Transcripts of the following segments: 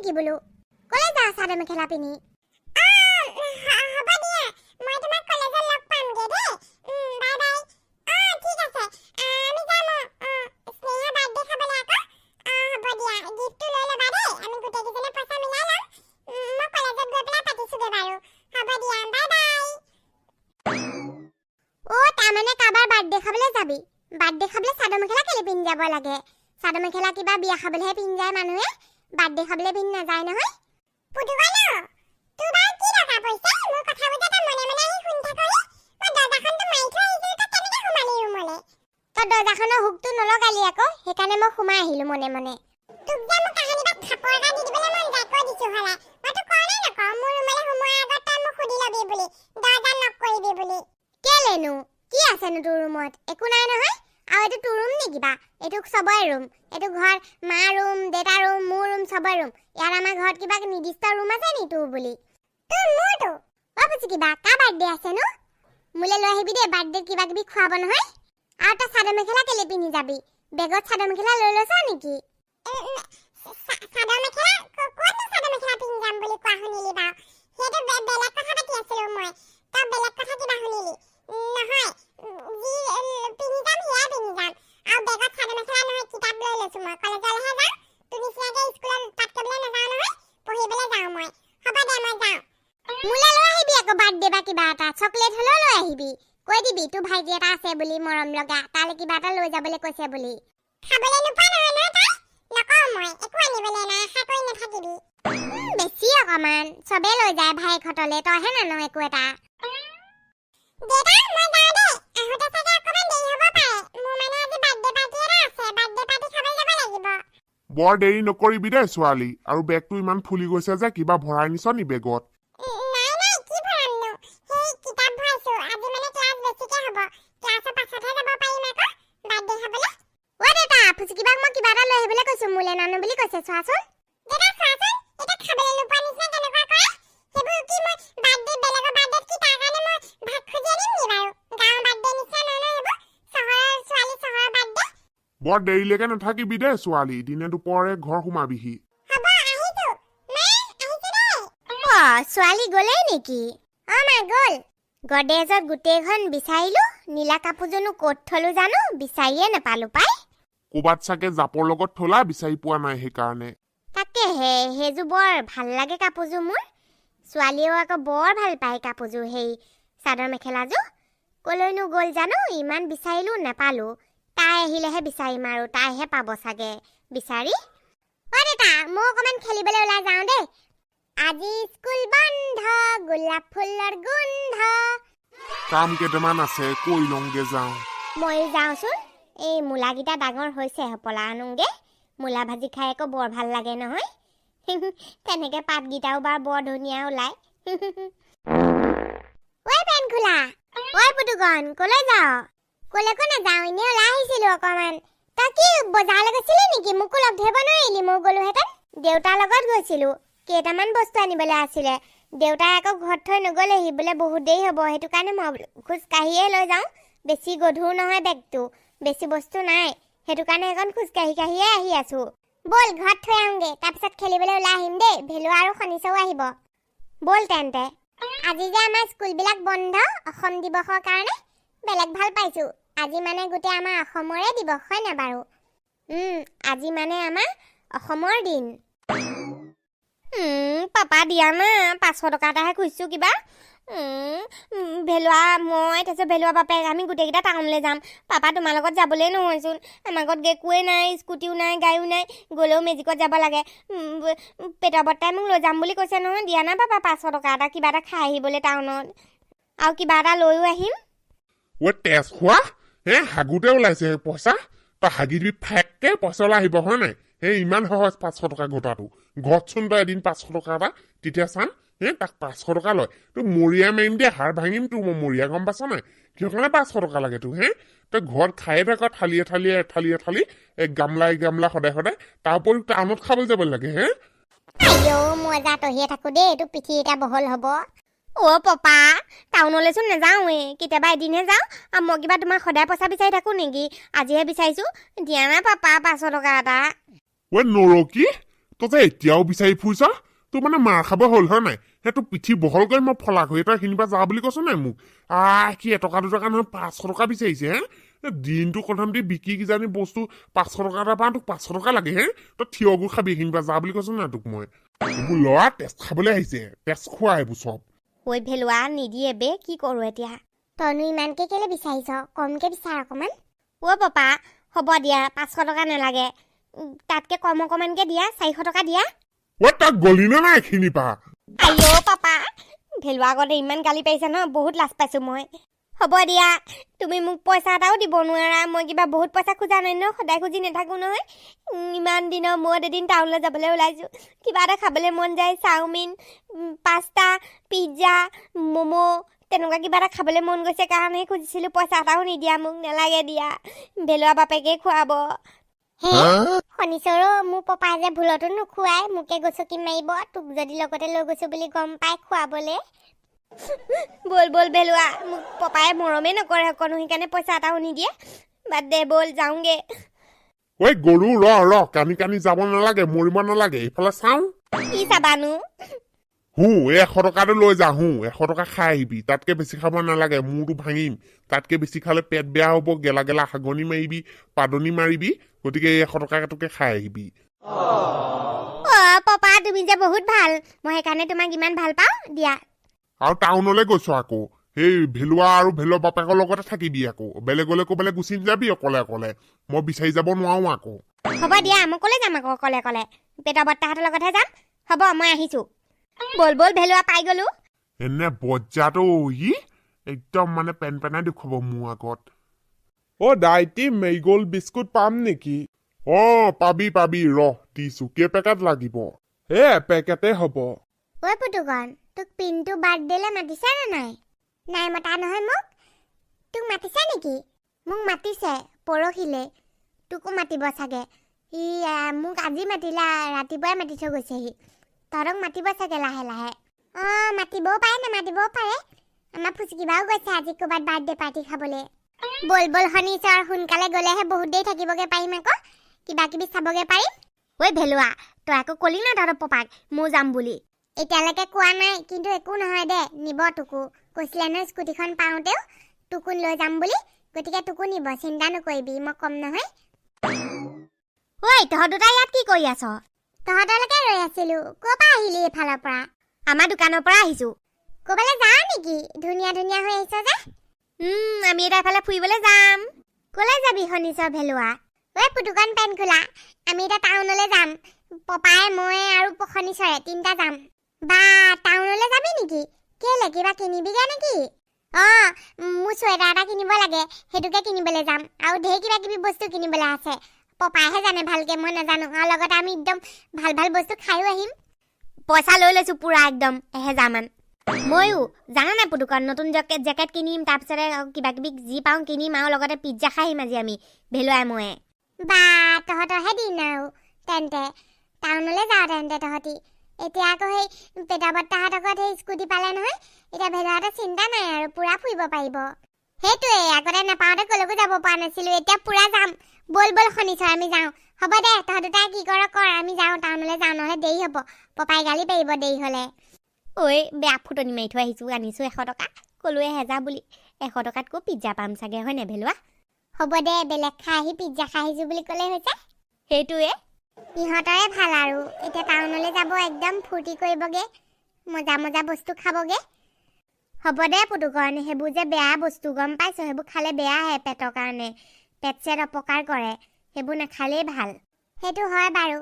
নেকি বোলো কলে যা চাদৰ মেখেলা পিনি হ'ব দিয়া মই তোমাক কলেজত লগ পামগে দেই বাই বাই ঠিক আছে আমি যাম স্নেহা বাৰ্থডে খাবলৈ আকৌ হ'ব দিয়া গিফ্টটো লৈ ল'বা দেই আমি গোটেইকেইজনে পইচা মিলাই ল'ম মই কলেজত গৈ পেলাই পাতিছোগে বাৰু হ'ব দিয়া বাই বাই তাৰমানে কাৰোবাৰ বাৰ্থডে খাবলৈ যাবি বাৰ্থডে খাবলৈ চাদৰ মেখেলা কেলে পিন্ধি যাব লাগে চাদৰ মেখেলা কিবা বিয়া খাবলৈহে পিন্ধি যায় মানুহে বাৰ্থডে খাবলৈ পিন্ধি নাযায় নহয় পুতুকানো তোৰ বাৰু কি দৰকাৰ পৰিছে মোৰ কথাবোৰ যে তই মনে মনে আহি শুনি থাকহি মই দৰ্জাখনটো মাৰি থৈ আহিছিলোঁ তই কেনেকৈ সোমালি ৰুমলৈ তই দৰ্জাখনৰ হুকটো নলগালি আকৌ সেইকাৰণে মই সোমাই আহিলোঁ মনে মনে তোক যে মোৰ কাহিনীবাক থাপৰ এটা দি দিবলৈ মন যায় কৈ দিছোঁ হ'লে মই তোক কওঁ নে নকওঁ মোৰ ৰুমলৈ সোমোৱাৰ আগত তই মোক সুধি ল'বি বুলি দৰ্জা নক কৰিবি বুলি কেলেনো কি আছেনো তোৰ ৰুমত একো নাই নহয় আৰু এইটো তোৰ ৰুম নেকি বা এইটো চবৰে ৰুম এইটো ঘৰ মা ৰুম দেউতা ৰুম মোৰ ৰুম চবৰে ৰুম ইয়াত আমাৰ ঘৰত কিবা নিৰ্দিষ্ট ৰুম আছে নি তোৰ বুলি তোৰ মোৰটো পুচি কিবা কাৰ বাৰ্থডে আছেনো মোলৈ লৈ আহিবি দেই বাৰ্থডেত কিবা কিবি খুৱাব নহয় আৰু তই চাদৰ মেখেলা কেলে পিন্ধি যাবি বেগত চাদৰ মেখেলা লৈ লৈছ নেকি চাদৰ মেখেলা ক'তনো চাদৰ মেখেলা পিন্ধি যাম বুলি কোৱা শুনিলি বাৰু সেইটো বেলেগ কথা পাতি আছিলোঁ মই তই বেলেগ কথা কিবা শুনিলি নহয় যি পিন্ধি যাম সেয়া পিন্ধি যাম আৰু বেগত চাদৰ মেখেলা নহয় কিতাপ লৈ লৈছোঁ মই কলেজলৈহে যাওঁ তোৰ নিচিনাকৈ স্কুলত পাঠ কৰিবলৈ নাযাওঁ নহয় পঢ়িবলৈ যাওঁ মই হ'ব দে মই যাওঁ মোলৈ লৈ আহিবি আকৌ বাৰ্থডে বা কিবা এটা চকলেট হ'লেও লৈ আহিবি কৈ দিবি তোৰ ভাইটি এটা আছে বুলি মৰম লগা তালৈ কিবা এটা লৈ যাবলৈ কৈছে বুলি খাবলৈ নোপোৱা নহয় নহয় তই নকওঁ মই একো আনিবলৈ নাই আশা কৰি নাথাকিবি বেছি অকণমান চবেই লৈ যায় ভাইকহঁতলৈ তইহে নানো একো এটা দেউতা মই যাওঁ দেই আহোঁতে চাগে অকণমান দেৰি হ'ব পাৰে মোৰ মানে আজি বাৰ্থডে পাৰ্টি এটা আছে বাৰ্থডে পাৰ্টি খাবলৈ যাব লাগিব বৰ দেৰি নকৰিবি দেই ছোৱালী আৰু বেগটো ইমান ফুলি গৈছে যে কিবা ভৰাই নিছ নি বেগত নাই কি ভৰামনো সেই কিতাপ ভৰাইছোঁ আজি মানে ক্লাছ বেছিকৈ হ'ব ক্লাছৰ পাছতহে যাব পাৰিম আকৌ বাৰ্থডে খাবলৈ দেউতা ফুচকিবাক মই কিবা এটা লৈ আহিবলৈ কৈছোঁ মোলৈ নানো বুলি কৈছে চোৱাচোন দেউতা চোৱাচোন এতিয়া খাবলৈ নোপোৱা নিচিনা কেনেকুৱা কৰে সেইবোৰ কি মই বাৰ্থডে বেলেগৰ বাৰ্থডেত কি তাৰ কাৰণে মই ভাত খুজি আনিম নি বাৰু গাঁৱৰ বাৰ্থডে নিচিনা নহয় সেইবোৰ চহৰৰ ছোৱালী চহৰৰ বাৰ্থডে বৰ দেৰিলৈকে নাথাকিবি দেই ছোৱালী দিনে দুপৰে ঘৰ সোমাবিহি হ'ব আহিছোঁ মা আহিছোঁ দেই ছোৱালী গ'লেই নেকি মা গ'ল গডেজত গোটেইখন বিচাৰিলোঁ নীলা কাপোৰযোৰনো ক'ত থলোঁ জানো বিচাৰিয়ে নাপালোঁ পাই ক'ৰবাত চাগে জাপৰ লগত থলা বিচাৰি পোৱা নাই সেইকাৰণে তাকেহে সেইযোৰ বৰ ভাল লাগে কাপোৰযোৰ মোৰ ছোৱালীয়েও আকৌ বৰ ভাল পায় কাপোৰযোৰ সেই চাদৰ মেখেলাযোৰ কলৈনো গ'ল জানো ইমান বিচাৰিলোঁ নাপালোঁ তাই আহিলেহে বিচাৰিম আৰু তাইহে পাব চাগে বিচাৰি দেউতা মই অকণমান খেলিবলৈ ওলাই যাওঁ দেই আজি স্কুল বন্ধ গোলাপ ফুলৰ গোন্ধ কাম কেইটামান আছে কৈ লওঁগে যাওঁ ময়ো যাওঁচোন এই মূলাকেইটা ডাঙৰ হৈছে হপলা আনোগে মূলা ভাজি খাই আকৌ বৰ ভাল লাগে নহয় তেনেকে পাতকেইটাও বাৰু বৰ ধুনীয়া ওলায় ঐ পেন খোলা ঐ পুতুকণ ক'লৈ যাওঁ ক'লৈকো নাযাওঁ এনেই ওলাই আহিছিলোঁ অকণমান তই কি বজাৰলৈ গৈছিলি নেকি মোকো লগ ধৰিব নোৱাৰিলি মই গ'লোহেঁতেন দেউতাৰ লগত গৈছিলোঁ কেইটামান বস্তু আনিবলৈ আছিলে দেউতাই আকৌ ঘৰত থৈ নগ'লেহি বোলে বহুত দেৰি হ'ব সেইটো কাৰণে মই খোজকাঢ়িয়ে লৈ যাওঁ বেছি গধুৰ নহয় বেগটো বেছি বস্তু নাই সেইটো কাৰণে এখন খোজকাঢ়ি কাঢ়িয়ে আহি আছোঁ ব'ল ঘৰত থৈ আহোঁগৈ তাৰপিছত খেলিবলৈ ওলাই আহিম দেই ভেলুৱা আৰু শনিছাও আহিব ব'ল তেন্তে আজি যে আমাৰ স্কুলবিলাক বন্ধ অসম দিৱসৰ কাৰণে বেলেগ ভাল পাইছোঁ আজি মানে গোটেই আমাৰ অসমৰে দিৱস হয় নাই বাৰু আজি মানে আমাৰ অসমৰ দিন পাপা দিয়া না 500 টকা এটাহে খুজিছোঁ কিবা ভেলুৱা মই তাৰপিছত ভেলুৱা বাপেক আমি গোটেইকেইটা টাউনলৈ যাম পাপা তোমাৰ লগত যাবলৈ নহয়চোন আমাৰ ঘৰত একোৱেই নাই স্কুটিও নাই গাড়ীও নাই গ'লেও মেজিকত যাব লাগে পেটৰ বৰ্তাই মোক লৈ যাম বুলি কৈছে নহয় দিয়া না পাপা 500 টকা এটা কিবা এটা খাই আহিবলৈ টাউনত আৰু কিবা এটা লৈও আহিম তেজ খোৱা হাগুতে ওলাইছে পইচা তই হাগি দিবি ফেককে পইচা ওলাই আহিব হয় নাই ইমান সহজ 500 টকা গোটাটো ঘৰতচোন তই এদিন 500 টকা এটা তেতিয়া চাম তাক 500 টকা লয় তোৰ মৰিয়া মাৰিম দিয়ে হাৰ ভাঙিম তোৰ মই মৰিয়া গম পাইছ নাই কিয় কাৰণে 500 টকা লাগে তোৰ তই ঘৰত খায়ে থাক থালিয়ে গামলা সদায় তাৰ উপৰি টাউনত খাবলৈ যাব লাগে মই যা তহিয়ে থাকো দেই এইটো পিঠি এটা বহল হ'ব পাপা টাউনলৈচোন নাযাওঁৱে কেতিয়াবা এদিনহে যাওঁ আৰু মই কিবা তোমাক সদায় পইচা বিচাৰি থাকো নেকি আজিহে বিচাৰিছোঁ দিয়া না পাপা 500 টকা এটা নৰকি তই যে এতিয়াও বিচাৰি ফুৰিছ তোৰ মানে মাৰ খাব হ'ল হয় নাই সেইটো পিঠি বহল কৰি মই ফলা কৰি তই সেইখিনিৰ পৰা যা বুলি কৈছ নাই মোক কি এটকা দুটকা নহয় 500 টকা বিচাৰিছে দিনটো প্ৰথম দি বিকি কিজানি বস্তু 500 টকা এটা পাওঁ তোক 500 টকা লাগে তই থিয়গু খাবি এইখিনিৰ পৰা যা বুলি কৈছ নাই তোক মই এইবোৰ ল'ৰা তেজ খাবলৈ আহিছে তেজ খোৱা এইবোৰ চব ঐ ভেলুৱা নিদিয়ে বে কি কৰো এতিয়া তইনো ইমানকে কেলে বিচাৰিছ কমকে বিচাৰ অকমান অ' পাপা হ'ব দিয়া 500 টকা নালাগে তাতকে কম অকমানকে দিয়া 400 টকা দিয়া তাক গলি নে নাই এইখিনিৰ পৰা আইঅ পাপা ভেলুৱা আগতে ইমান গালি পাৰিছে ন বহুত লাজ পাইছো মই হ'ব দিয়া তুমি মোক পইচা এটাও দিব নোৱাৰা মই কিবা বহুত পইচা খোজা নাই ন সদায় খুজি নাথাকো নহয় ইমান দিনৰ মূৰত এদিন টাউনলৈ যাবলৈ ওলাইছো কিবা এটা খাবলৈ মন যায় চাওমিন পাস্তা পিজ্জা ম'ম' তেনেকুৱা কিবা এটা খাবলৈ মন গৈছে কাৰণে খুজিছিলো পইচা এটাও নিদিয়া মোক নালাগে দিয়া ভেলুৱা বাপেকে খুৱাব শুনিছৰো মোৰ পপাই যে ভুলতো নোখোৱাই মোকে গচকি মাৰিব তোক যদি লগতে লৈ গৈছো বুলি গম পাই খুৱাবলে বল বল ভেলুৱা মোক পপাই মৰমেই নকৰে অকণো সেইকাৰণে পইচা এটাও নিদিয়ে বাদ দে বল যাওঁগে ঐ গৰু ৰ কানি কানি যাব নালাগে মৰিব নালাগে এইফালে চাওঁ কি চাবানো 100 টকাটো লৈ যা 100 টকা খাই আহিবি তাতকে বেছি খাব নালাগে মূৰটো ভাঙিম তাতকে বেছি খালে পেট বেয়া হ'ব গেলা গেলা হাগনি মাৰিবি পাদনি মাৰিবি গতিকে 100 টকাটোকে খাই আহিবি পাপা তুমি যে বহুত ভাল মই সেইকাৰণে তোমাক ইমান ভাল পাওঁ দিয়া আৰু টাউনলৈ গৈছ আকৌ সেই ভেলুৱা আৰু ভেলুৱা বাপেকৰ লগতে থাকিবি আকৌ বেলেগলৈ ক'বলৈ গুচি যাবি অকলে অকলে মই বিচাৰি যাব নোৱাৰো আকৌ হ'ব দিয়া মই ক'লে যাম আকৌ অকলে অকলে পেটৰ বৰ্তাহঁতৰ লগতহে যাম হ'ব মই আহিছো বল বল ভেলুৱা পাই গলো এনে বজ্জাটো একদম মানে পেন পেনাই দেখুৱাব মোৰ আগত দাইটি মেৰিগ'ল্ড বিস্কুট পাম নেকি পাবি দিছো কেইপেকেট লাগিব এপেকেটে হ'ব ঐ পুতুকণ তোক পিনটো বাৰ্থডেলে মাতিছে নে নাই নাই মতা নহয় মোক তোক মাতিছে নেকি মোক মাতিছে পৰহিলে তোকো মাতিব চাগে মোক আজি মাতিলা ৰাতিপুৱাই মাতি থৈ গৈছেহি তহঁতক মাতিব চাগে লাহে লাহে মাতিবও পাৰে নামাতিবও পাৰে আমাৰ ফুচকিবাও গৈছে আজি ক'ৰবাত বাৰ্থডে পাৰ্টি খাবলৈ বল বল শনিশ্চৰ সোনকালে গ'লেহে বহুত দেৰি থাকিবগে পাৰিম আকৌ কিবা কিবি চাবগে পাৰিম ঐ ভেলুৱা তই আকৌ কলি না তহঁতৰ পপাক মই যাম বুলি এতিয়ালৈকে কোৱা নাই কিন্তু একো নহয় দে নিব তোকো কৈছিলে ন স্কুটিখন পাওঁতেও তোকো লৈ যাম বুলি গতিকে তোকো নিব চিন্তা নকৰিবি মই কম নহয় ঐ তহঁত দুটা ইয়াত কি কৰি আছ তহঁতলৈকে ৰৈ আছিলো ক'ৰ পৰা আহিলি এইফালৰ পৰা আমাৰ দোকানৰ পৰা আহিছো ক'ৰবালৈ যাৱ নেকি ধুনীয়া ধুনীয়া হৈ আহিছ যে আমি এটা এফালে ফুৰিবলৈ যাম ক'লৈ যাবি শনিশ্চৰ ভেলুৱা ঐ পুতুকণ পেন খোলা আমি এতিয়া টাউনলৈ যাম পপাই মই আৰু শনিশ্চৰে 3টা যাম বা টাউনলৈ যাবি নেকি কেলে কিবা কিনিবিগে নেকি মোৰ চুৱেটাৰ এটা কিনিব লাগে সেইটোকে কিনিবলৈ যাম আৰু ঢেৰ কিবা কিবি বস্তু কিনিবলৈ আছে পপাইহে জানে ভালকে মই নাজানো আৰু লগতে আমি একদম ভাল ভাল বস্তু খায়ো আহিম পইচা লৈ লৈছো পুৰা একদম 1000 মান ময়ো জানা নাই পুতুকণ নতুন জেকেট কিনিম তাৰপিছতে কিবা কিবি যি পাওঁ কিনিম আৰু লগতে পিজ্জা খাই আহিম আজি আমি ভেলুৱাই ময়ে বা তহঁতৰহে দিন আৰু তেন্তে টাউনলৈ যাওঁ তেন্তে তহঁতি এতিয়া আকৌ সেই পেটা বৰ্তাহঁতৰ ঘৰত সেই স্কুটি পালে নহয় এতিয়া ভেলুৱাহঁতৰ চিন্তা নাই আৰু পুৰা ফুৰিব পাৰিব সেইটোৱে আগতে নাপাওঁতে কলৈকো যাব পৰা নাছিলো এতিয়া পুৰা যাম বল বল শনিশ্চৰ আমি যাওঁ হ'ব দে তহঁত দুটাই কি কৰ আমি যাওঁ টাউনলৈ যাওঁ নহ'লে দেৰি হ'ব পপাই গালি পাৰিব দেৰি হ'লে ঐ বেয়া ফুটনি মাৰি থৈ আহিছো আনিছো 100 টকা ক'লোৱে 1000 বুলি 100 টকাতকৈ পিজ্জা পাম চাগে হয় নে ভেলুৱা হ'ব দে বেলেগ খাই আহি পিজ্জা খাই আহিছো বুলি ক'লে হৈছে সেইটোৱে ইহঁতৰে ভাল আৰু এতিয়া টাউনলৈ যাব একদম ফূৰ্তি কৰিবগে মজা মজা বস্তু খাবগে হ'ব দে পুতুকণ সেইবোৰ যে বেয়া বস্তু গম পাইছ সেইবোৰ খালে বেয়াহে পেটৰ কাৰণে পেট চেট অপকাৰ কৰে সেইবোৰ নাখালেই ভাল সেইটো হয় বাৰু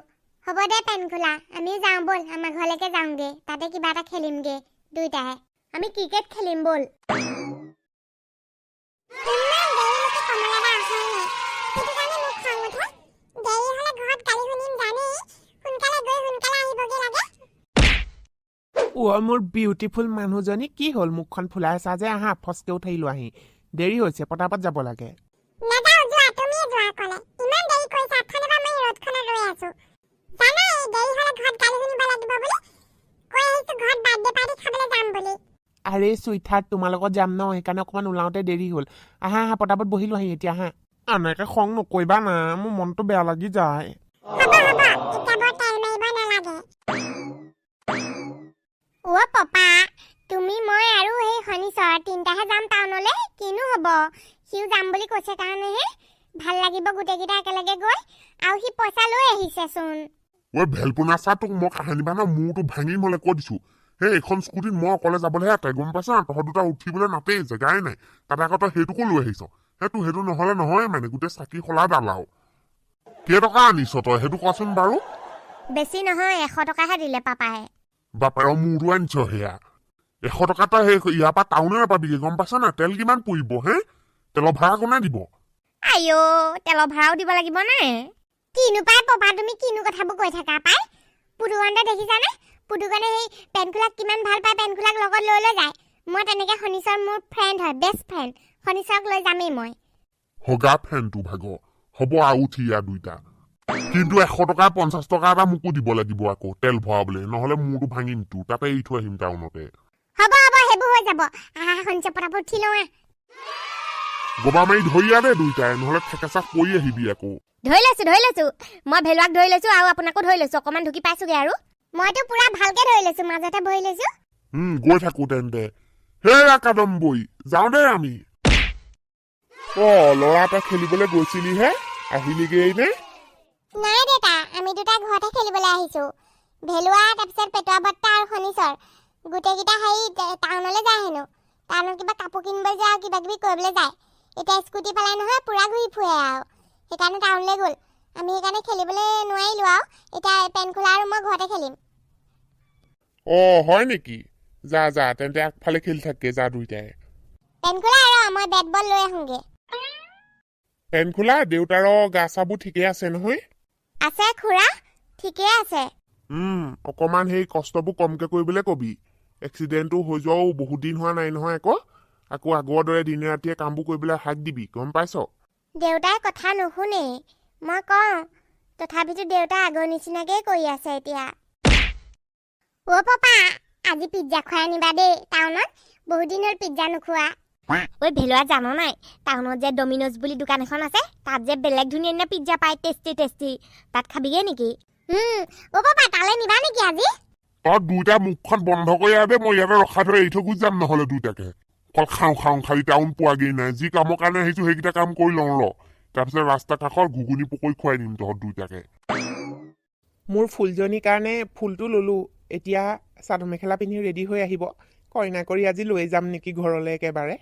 হ'ব দে পেন খোলা আমিও যাওঁ ব'ল আমাৰ ঘৰলৈকে যাওঁগে তাতে কিবা এটা খেলিমগে দুইটাহে আমি ক্ৰিকেট খেলিম ব'ল মোৰ বিউটিফুল মানুহজনী কি হ'ল মুখখন ফুলাই আছা যে আহা ফচকে উঠাইলো আহি দেৰি হৈছে পটাপট যাব লাগে আৰে চুইথাৰ্ট তোমাৰ লগত যাম ন সেইকাৰণে অকণমান ওলাওঁতে দেৰি হ'ল আহা আহা পটাপট বহিলো আহি এতিয়া আহা এনেকে খং নকৰিবা না মোৰ মনটো বেয়া লাগি যায় পপা তুমি মই আৰু সেই শনিশ্চৰ তিনটাহে যাম টাউনলৈ কিনো হ'ব সিও যাম বুলি কৈছে কাৰণেহে ভাল লাগিব গোটেইকেইটা একেলগে গৈ আৰু সি পইচা লৈ আহিছেচোন ঐ ভেলপোনা চা তোক মই কাহানি বানা মূৰটো ভাঙি মলে কৈ দিছো সেই এখন স্কুটিত মই অকলে যাবলৈহে আটাই গম পাইছা তহঁত দুটা উঠিবলৈ নাতেই জেগাই নাই তাতে আকৌ তই সেইটোকো লৈ আহিছ সেইটো নহলে নহয় মানে গোটেই চাকি খোলা দালাও কেইটকা আনিছ তই সেইটো কোৱাচোন বাৰু বেছি নহয় 100 টকাহে দিলে পাপাই বাপেৰৰ মূৰটো আনিছ সেয়া 100 টকা তই সেই ইয়াৰ পৰা টাউনে নাপাবিগে গম পাইছা না তেল কিমান পৰিব হে তেলৰ ভাড়া কোনে দিব আইঅ তেলৰ ভাড়াও দিব লাগিব নে কিনো পাই পপা তুমি কিনো কথাবোৰ কৈ থাকা পাই পুতুকানটা দেখিছানে পুতুকানে সেই পেনখোলাক কিমান ভাল পায় পেনখোলাক লগত লৈ লৈ যায় মই তেনেকে শনিশ্চৰ মোৰ ফ্ৰেণ্ড হয় বেষ্ট ফ্ৰেণ্ড শনিশ্চৰক লৈ যামেই মই হগা ফেনটো ভাগ হ'ব আৰু উঠি ইয়াৰ দুইটা কিন্তু 100 টকা 50 টকা এটা মোকো দিব লাগিব আকৌ তেল ভৰাবলৈ নহলে মূৰটো ভাঙিম তোৰ তাতে এৰি থৈ আহিম টাউনতে হ'ব সেইবোৰ হৈ যাব শনিশ্চৰ পটাপট উঠি লওঁ গবা মাৰি ধৰিয়া দে দুইটাই নহলে ঠেকেচা পৰি আহিবি আকৌ ধৰি লৈছো মই ভেলুৱাক ধৰি লৈছো আৰু আপোনাকো ধৰি লৈছো অকমান ঢুকি পাইছোগে আৰু মইতো পুৰা ভালকে ধৰি লৈছো মাজতে বহি লৈছো গৈ থাকো তেন্তে হেৰা কাদম বৈ যাওঁ দে আমি ল'ৰা এটা খেলিবলৈ গৈছিলিহে আহিলিগেই নে নাই দেতা আমি দুটা ঘৰতে খেলিবলৈ আহিছো ভেলুৱা তাৰপিছত পেটুৱা বৰ্তা আৰু শনিশ্চৰ গোটেইকেইটা হেৰি টাউনলৈ যায় হেনো টাউনত কিবা কাপোৰ কিনিবলৈ যায় আৰু কিবা কিবি কৰিবলৈ যায় এতিয়া স্কুটি পেলাই নহয় পুৰা ঘূৰি ফুৰে আৰু সেইকাৰণে টাউনলৈ গ'ল আমি সেইকাৰণে খেলিবলৈ নোৱাৰিলো আৰু এতিয়া পেনখোলা আৰু মই ঘৰতে খেলিম হয় নেকি যা যা তেন্তে আগফালে খেলি থাকে যা দুইটাই পেনখোলা আৰু মই বেট বল লৈ আহোঁগে পেনখোলা দেউতাৰ গা চাবোৰ ঠিকে আছে নহয় আছে খুৰা ঠিকে আছে অকমান সেই কষ্টবোৰ কমকে কৰিবলৈ কবি এক্সিডেণ্টটো হৈ যোৱাও বহুত দিন হোৱা নাই নহয় আকৌ আগৰ দৰে দিনে ৰাতিয়ে কামবোৰ কৰিবলৈ হাক দিবি গম পাইছ দেউতাই কথা নুশুনে মই কওঁ তথাপিতো দেউতা আগৰ নিচিনাকেই কৰি আছে এতিয়া পাপা আজি পিজ্জা খুৱাই আনিবা দেই টাউনত বহুত দিন হ'ল পিজ্জা নোখোৱা ঐ ভেলুৱা জানো নাই টাউনত যে ডমিনজ বুলি দোকান এখন আছে তাত যে বেলেগ ধুনীয়া পিজ্জা পায় টেষ্টি তাত খাবিগে নেকি পাপা তালৈ নিবা নেকি আজি তই দুইটা মুখখন বন্ধ কৰি দে মই ইয়াতে ৰখা থৈ এৰি থৈ গুচি যাম নহলে দুইটাকে অকল খাওঁ খালি টাউন পোৱাগেই নাই যি কামৰ কাৰণে আহিছো সেইকেইটা কাম কৰি লওঁ তাৰপিছত ৰাস্তা কাষৰ ঘুগুনি পকৰি খুৱাই দিম তহঁত দুইটাকে মোৰ ফুলজনীৰ কাৰণে ফুলটো ললো এতিয়া চাদৰ মেখেলা পিন্ধি ৰেডি হৈ আহিব কইনা কৰি আজি লৈ যাম নেকি ঘৰলৈ একেবাৰে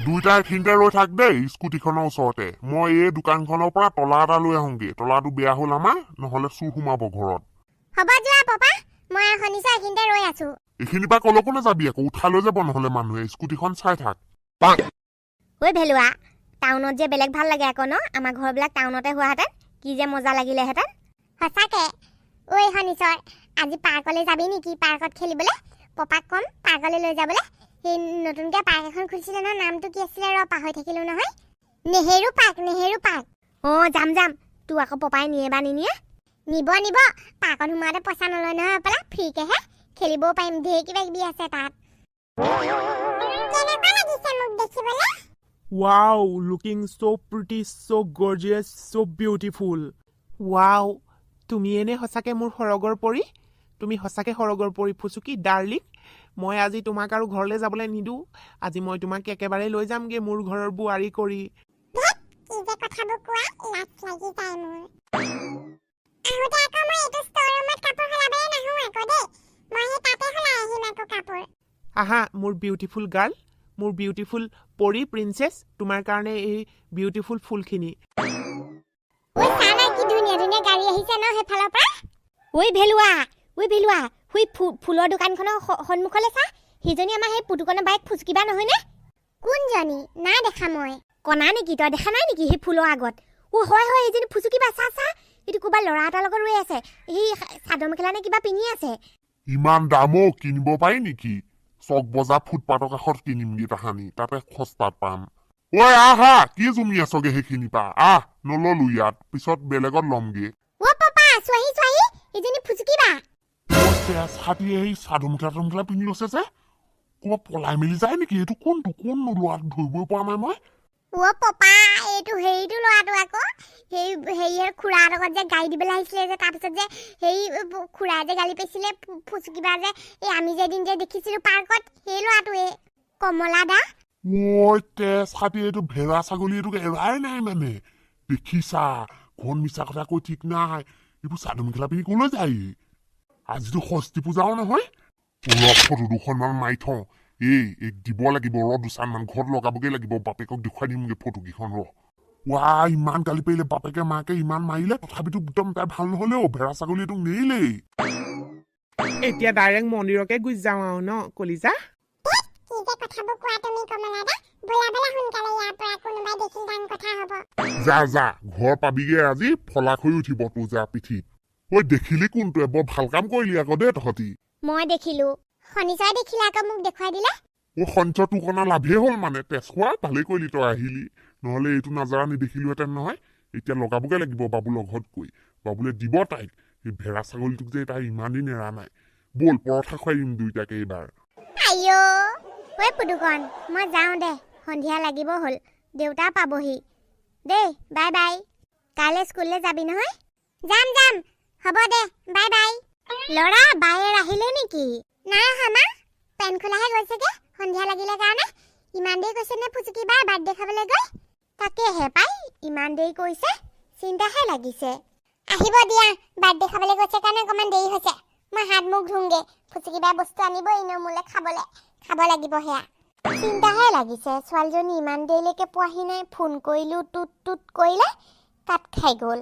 দুইটা এইখিনিতে ৰৈ থাক দেই স্কুটিখনৰ ওচৰতে মই এই দোকানখনৰ পৰা তলা এটা লৈ আহোঁগে তলাটো বেয়া হ'ল আমাৰ নহলে চুৰ সোমাব ঘৰত হ'ব যোৱা পাপা মই শনিশ্চৰ এইখিনিতে ৰৈ আছো এইখিনিৰ পৰা কলৈকো নাযাবি আকৌ উঠাই লৈ যাব নহলে মানুহে স্কুটিখন চাই থাক ঐ ভেলুৱা টাউনত যে বেলেগ ভাল লাগে আকৌ ন আমাৰ ঘৰবিলাক টাউনতে হোৱাহেঁতেন কি যে মজা লাগিলেহেঁতেন সঁচাকে ঐ শনিশ্চৰ আজি পাৰ্কলৈ যাবি নেকি পাৰ্কত খেলিবলৈ পপাক কম পাৰ্কলৈ লৈ যাবলৈ সেই নতুনকৈ পাৰ্ক এখন খুলিছিলে নহয় নামটো কি আছিলে পাহৰি থাকিলো নহয় নেহেৰু পাৰ্ক যাম তোৰ আকৌ পপাই নিয়ে বা নিনিয়ে নিব পাৰ্কত সোমাওঁতে পইচা নলয় নহয় পেলা ফ্ৰীকেহে খেলিবও পাৰিম ঢেৰ কিবা কিবি আছে তাত কেনেকুৱা লাগিছে মোক দেখিবলৈ Wow, looking so pretty, so gorgeous, so beautiful. Wow, তুমি এনে সঁচাকে মোৰ সৰগৰ পৰি তুমি সঁচাকে সৰগৰ পৰি ফুচুকি ডাৰ্লিং মই আজি তোমাক আৰু ঘৰলৈ যাবলৈ নিদো আজি মই তোমাক একেবাৰে লৈ যামগে মোৰ ঘৰৰ বুৱাৰী কৰি কি যে কথাবোৰ কোৱা লাজ লাগি যায় মোৰ আহোঁতে আকৌ মই এইটো ষ্ট'ৰ ৰুমত কাপোৰ সলাবলৈ নাহোঁ আকৌ দেই মই সেই তাতে সলাই আহিম আকৌ কাপোৰ আহা মোৰ বিউটিফুল গাৰ্ল মোৰ বিউটিফুল পৰি প্ৰিন্সেছ তোমাৰ কাৰণে এই বিউটিফুল ফুলখিনি ঐ চানা কি ধুনীয়া গাড়ী আহিছে ন সেইফালৰ পৰা ঐ ভেলুৱা ফুলৰ দোকানখনৰ সন্মুখলৈ চা সেইজনী আমাৰ সেই পুতুকনৰ বাইক ফুচকিবা নহয়নে কোনজনী নাই দেখা মই কণা নেকি তই দেখা নাই নেকি সেই ফুলৰ আগত হয় এইজনী ফুচকিবা চা এইটো ক'ৰবাত ল'ৰা এটাৰ লগত ৰৈ আছে সেই চাদৰ মেখেলা নে কিবা পিন্ধি আছে ইমান দামো কিনিব পাৰি নেকি চক বজাৰ ফুটপাথৰ কাষত কিনিমগে তাহানি তাতে সস্তাত পাম ঐ আহা কি জুমি আছগে সেইখিনি পা নললো ইয়াত পিছত বেলেগত ল'মগে পাপা চোৱাহি এইজনী ফুচকিবা ছাতি এই চাদৰ মেখেলা পিন্ধি লৈছে যে ক'ৰবাত পলাই মেলি যায় নেকি এইটো কোনটো লোৱা ধৰিবই পৰা নাই মই অ পপা এইটো হেৰিটো ল'ৰাটো আকৌ সেই হেৰিয়ে খুৰাৰ লগত যে গাড়ী দিবলৈ আহিছিলে যে তাৰপিছত যে সেই খুৰাই যে গালি পাইছিলে ফুচুকিবা যে এই আমি যে এদিন যে দেখিছিলোঁ পাৰ্কত সেই ল'ৰাটোৱে কমলা দা মই তেজ খাতি এইটো ভেড়া ছাগলী এইটোক এৰাই নাই মানে দেখিছা ঘন মিছা কথা কৈ ঠিক নাই এইবোৰ চাদৰ মেখেলা পিন্ধি কলৈ যায় আজিতো ষষ্ঠী পূজাও নহয় ফটো দুখনমান মাৰি থওঁ এই দিব লাগিব দুচানমান ঘৰত লগাবগৈ লাগিব বাপেকক দেখুৱাই দিমগৈ ফটোকেইখন ৱা ইমান গালি পাৰিলে বাপেকে মাকে ইমান মাৰিলে তথাপিতো একদম তাই ভাল নহলেও ভেড়া ছাগলী এইটোক নেৰিলেই এতিয়া ডাইৰেক্ট মন্দিৰকে গুচি যাওঁ আৰু ন কলিজা কি যে কথাবোৰ কোৱা তুমি কমলা দা বলা বলা সোনকালে ইয়াৰ পৰা কোনোবাই দেখি ডাঙৰ কথা হ'ব যা ঘৰ পাবিগে আজি ফলাক হৈ উঠিব তোৰ যা পিঠিত ঐ দেখিলি কোনটোৱে বৰ ভাল কাম কৰিলি আকৌ দেই তহঁতি মই দেখিলো শনিচৰে দেখিলে আকৌ মোক দেখুৱাই দিলে সঞ্চ তোৰ কণা লাভেই হ'ল মানে তেজ খোৱা ভালেই কৰিলি তই আহিলি নহলে এইটো নাজাৰা নেদেখিলোহেঁতেন নহয় এতিয়া লগাবগে লাগিব বাবুলৰ ঘৰত গৈ বাবুলে দিব তাইক এই ভেড়া ছাগলীটোক যে তাই ইমান দিন এৰা নাই বল পৰঠা খুৱাই দিম দুইটাকে এইবাৰ আইঅ ঐ পুদুকণ মই যাওঁ দে সন্ধিয়া লাগিব হ'ল দেউতা পাবহি দেই বাই বাই কাইলৈ স্কুললৈ যাবি নহয় যাম হ'ব দে বাই বাই ল'ৰা বায়েৰ আহিলে নেকি নাই অহা মা পেন খোলাহে গৈছেগে সন্ধিয়া লাগিলে কাৰণে ইমান দেৰি কৈছে নে ফুচুকি বাৰ বাৰ্থডে খাবলৈ গৈ তাকেহে পাই ইমান দেৰি কৈছে চিন্তাহে লাগিছে আহিব দিয়া বাৰ্থডে খাবলৈ গৈছে কাৰণে অকণমান দেৰি হৈছে মই হাত মুখ ধুংগে ফুচুকি বাৰ বস্তু আনিব এনেও মোলৈ খাব লাগিব সেয়া চিন্তাহে লাগিছে ছোৱালীজনী ইমান দেৰিলৈকে পোৱাহি নাই ফোন কৰিলোঁ টুট কৰিলে কাট খাই গ'ল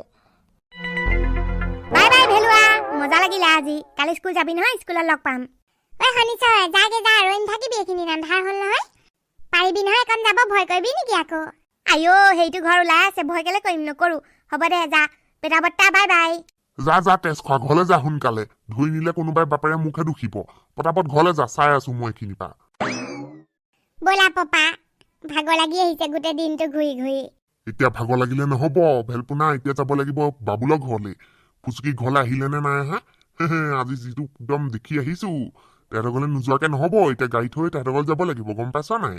বাই বাই ভেলুৱা মজা লাগিলে আজি কালি স্কুল যাবি নহয় স্কুলত লগ পাম ঐ শুনিছই যাগে যা ৰৈ নাথাকিবি এইখিনি আন্ধাৰ হ'ল নহয় পাৰিবি নহয় এখন যাব ভয় কৰিবি নেকি আকৌ আইঅ সেইটো ঘৰ ওলাই আছে ভয় কেলে কৰিম নকৰো হ'ব দে যা বেটা বৰ্তা বাই বাই যা তেজ খোৱা ঘৰলৈ যা সোনকালে ধুই নিলে কোনোবাই বাপেৰে মুখে দুখিব পটাপট ঘৰলৈ যা চাই আছো মই এইখিনি পা ব'লা পপা ভাগৰ লাগি আহিছে গোটেই দিনটো ঘূৰি এতিয়া ভাগৰ লাগিলে নহব ভেলপোনা এতিয়া যাব লাগিব বাবুলৰ ঘৰলৈ ফুচুকি ঘৰলৈ আহিলে নে নাই আহা আজি যিটো একদম দেখি আহিছো তেহেঁতৰ ঘৰলৈ নোযোৱাকে নহব এতিয়া গাড়ী থৈ তেহেঁতৰ ঘৰলৈ যাব লাগিব গম পাইছ নাই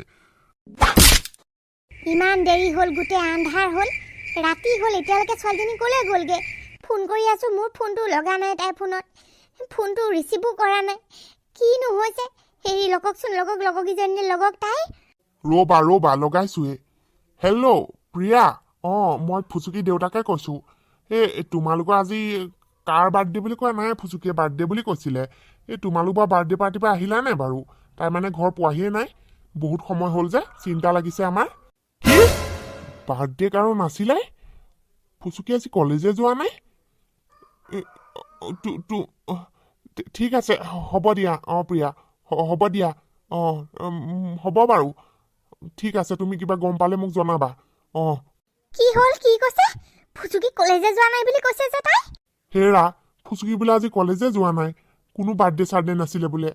ইমান দেৰি হ'ল গোটেই আন্ধাৰ হ'ল ৰাতি হ'ল এতিয়ালৈকে ছোৱালীজনী ক'লৈ গ'লগে ফোন কৰি আছো মোৰ ফোনটো লগা নাই তাইৰ ফোনটো ৰিচিভো কৰা নাই কিনো হৈছে হেৰি লগকচোন লগকীজনীৰ লগক তাই ৰবা লগাইছোৱে হেল্ল' প্ৰিয়া মই ফুচুকি দেউতাকে কৈছো তোমালোকৰ আজি কাৰ বাৰ্থডে বুলি কোৱা নাই ফুচুকিয়ে বাৰ্থডে বুলি কৈছিলে তোমালোকৰ বাৰ্থডে পাৰ্টিৰ পৰা আহিলা নে বাৰু তাই মানে ঘৰ পোৱাহিয়ে নাই বহুত সময় হ'ল যে চিন্তা লাগিছে আমাৰ কি বাৰ্থডে কাৰো নাছিলে ফুচুকি আজি কলেজে যোৱা নাই ঠিক আছে হ'ব দিয়া প্ৰিয়া হ'ব দিয়া হ'ব বাৰু ঠিক আছে তুমি কিবা গম পালে মোক জনাবা কি হ'ল কি কৈছে ফুচুকি কলেজে যোৱা নাই বুলি কৈছে যে তাই হেৰা ফুচুকি বোলে আজি কলেজে যোৱা নাই কোনো বাৰ্থডে চাৰ্থডে নাছিলে বোলে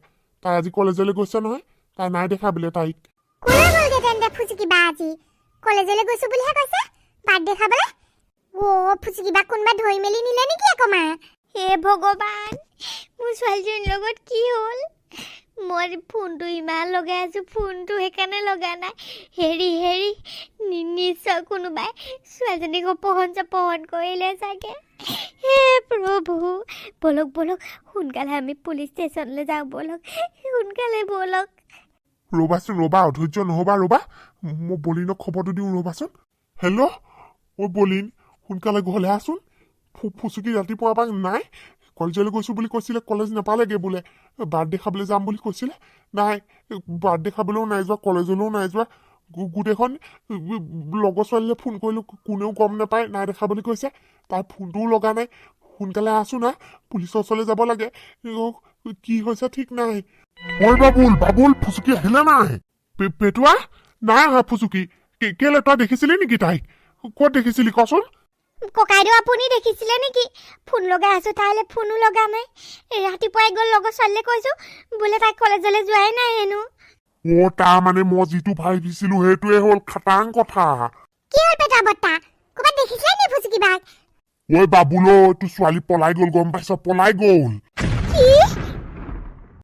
তাই আজি কলেজলৈ গৈছে নহয় তাই নাই দেখা বোলে তাইক ক'লৈ গ'লগে তেন্তে ফুচুকি বা আজি কলেজলৈ গৈছো বুলিহে কৈছে বাৰ্থডে খাবলৈ ফুচুকি বা কোনোবা ধৰি মেলি নিলে নেকি আকৌ মা হে ভগৱান মোৰ ছোৱালীজনীৰ লগত কি হ'ল মই ফোনটো ইমান লগাই আছো ফোনটো সেইকাৰণে লগা নাই হেৰি নিশ্চয় কোনোবাই ছোৱালীজনীক অপহৰণ কৰিলে চাগে হে প্ৰভু বলক সোনকালে আমি পুলিচ ষ্টেচনলৈ যাওঁ বলক সোনকালে বলক ৰ'বাচোন অধৈৰ্য নহবা ৰ'বা মই বলিনক খবৰটো দিওঁ ৰ'বাচোন হেল্ল' বলিন সোনকালে ঘৰলৈ আহচোন ফুচুকি ৰাতিপুৱা পৰা নাই কলেজলৈ গৈছো বুলি কৈছিলে কলেজ নাপালেগে বোলে বাৰ্থডে খাবলৈ যাম বুলি কৈছিলে নাই বাৰ্থডে খাবলৈও নাই যোৱা কলেজলৈও নাই যোৱা গোটেইখন লগৰ ছোৱালীলৈ ফোন কৰিলো কোনেও গম নাপায় নাই দেখা বুলি কৈছে তাই ফোনটোও লগা নাই সোনকালে আছো না পুলিচৰ ওচৰলৈ যাব লাগে কি হৈছে ঠিক নাই বাবুল ফুচুকি আহিলে নাই পেটুৱা নাই অহা ফুচুকি কেলে তই দেখিছিলি নেকি তাইক ক'ত দেখিছিলি কচোন ককাইদেউ আপুনি দেখিছিলে নেকি ফোন লগাই আছো তাইলে ফোনো লগা নাই ৰাতিপুৱাই গ'ল লগৰ ছোৱালীলে কৈছো বোলে তাই কলেজলৈ যোৱাই নাই হেনো তাৰ মানে মই যিটো ভাবিছিলো সেইটোৱে হ'ল খাটাং কথা কি হ'ল পেটা বৰ্তা ক'ৰবাত দেখিছিলে নি ফুচুকি বাক বাবুলো তোৰ ছোৱালী পলাই গ'ল গম পাইছ পলাই গ'ল কি